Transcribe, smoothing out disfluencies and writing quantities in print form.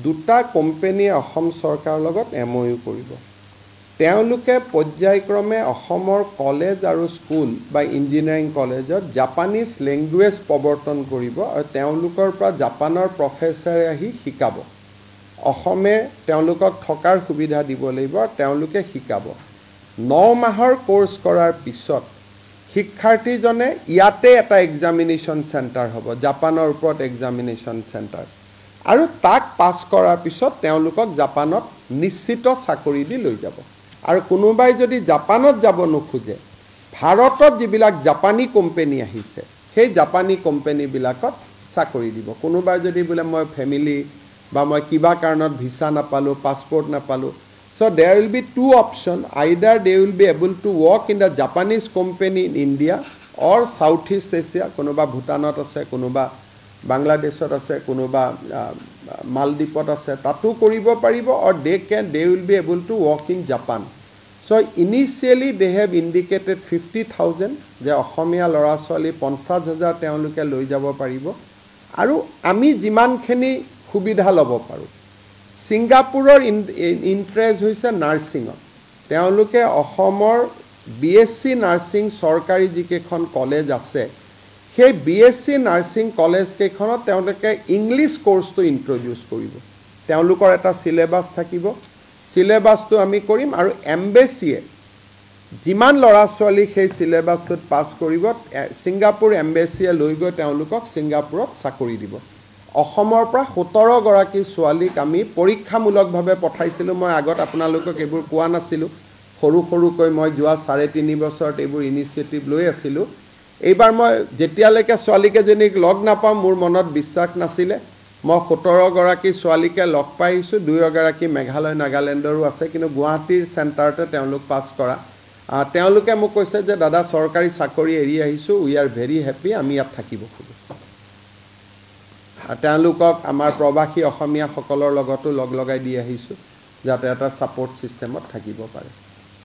দুটা কোম্পানীয়ে অসম চৰকাৰৰ লগত MOU কৰিব তেওঁলোকে পৰ্যায়ক্ৰমে অসমৰ কলেজ আৰু স্কুল বা ইঞ্জিনিয়াৰিং কলেজত জাপানীজ লেংগুৱেজ প্ৰৱৰ্তন কৰিব আৰু তেওঁলোকৰ পৰা জাপানৰ প্ৰফেছৰে আহি শিকাব অসমে তেওঁলোকক থকাৰ সুবিধা দিব লাগিব আৰু তেওঁলোকে শিকাব 9 মাহৰ কোৰ্স কৰাৰ পিছত শিক্ষাৰ্থীজনে ইয়াতে এটা এক্সামিনেশ্যন চেণ্টাৰ হ'ব জাপানৰ ওপৰত এক্সামিনেশ্যন চেণ্টাৰ আৰু তাক পাছ কৰাৰ পিছত তেওঁলোকক জাপানত নিশ্চিত চাকৰি দি লৈ যাব আৰু কোনোবাই যদি জাপানত যাব নোখোজে ভাৰতত যিবিলাক জাপানী কোম্পানী আহিছে সেই জাপানী কোম্পানী বিলাকত চাকৰি দিব কোনোবাই যদি বোলে মই ফ্যামিলি বা মই কিবা কাৰণত ভিসা নাপালো পাসপোৰ্ট নাপালো so there will be two options either they will be able to work in the Japanese company in India or Southeast Asia কোনোবা ভুটানত আছে কোনোবা বাংলাদেশত আছে কোনোবা মালদ্বীপত আছে তাতো কৰিব পাৰিব or they will be able to work in Japan so initially they have indicated 50,000 যে অসমীয়া লৰা ছোৱালী 50,000 তেওঁলোকে লৈ যাব পাৰিব আৰু আমি যিমানখিনি সুবিধা ল'ব পাৰো সিঙ্গাপুৰৰ ইন্টাৰেষ্ট হৈছে নাৰ্সিংত তেওঁলোকে অসমৰ BSc নাৰ্সিং চৰকাৰী যিকেখন কলেজ আছে সেই BSc নাৰ্সিং কলেজ কেখনত তেওঁলোকে ইংলিশ কোৰ্সটো ইন্ট্ৰোডিউস কৰিব তেওঁলোকৰ এটা সিলেবাস থাকিব সিলেবাসটো আমি কৰিম আৰু এমবেচিয়ে যিমান লৰা ছোৱালী সেই সিলেবাসটোত পাস কৰিব সিঙ্গাপুৰ এমবেচিয়ে লৈ গৈ তেওঁলোকক সিঙ্গাপুৰত চাকৰি দিব অসমৰ পৰা 17 গৰাকী ছোৱালীক আমি পৰীক্ষামূলকভাৱে পঠাইছিলো মই আগত আপোনালোকক এবোৰ কোৱা নাছিলো সৰু কৈ মই যোৱা 3.5 বছৰত এবোৰ ইনিচিয়েটিভ লৈ আছিলো এইবাৰ মই যেতিয়ালৈকে ছোৱালীকেজনীক লগ নাপাম মোৰ মনত বিশ্বাস নাছিলে মই 17 গৰাকী ছোৱালীকে লগ পাইছো 2 গৰাকী মেঘালয় নাগালেণ্ডৰো আছে কিন্তু গুৱাহাটীৰ চেণ্টাৰতে তেওঁলোক পাস কৰা তেওঁলোকে মোক কৈছে যে দাদা চৰকাৰী চাকৰি এৰি আহিছো উই আৰ ভেৰি হ্যাপি আমি ইয়াত থাকিব খুজো তেওঁলোকক আমাৰ প্ৰবাসী অসমীয়া সকলৰ লগতো লগ লগাই দি আহিছো যাতে এটা সাপোৰ্ট সিস্টেমত থাকিব পাৰে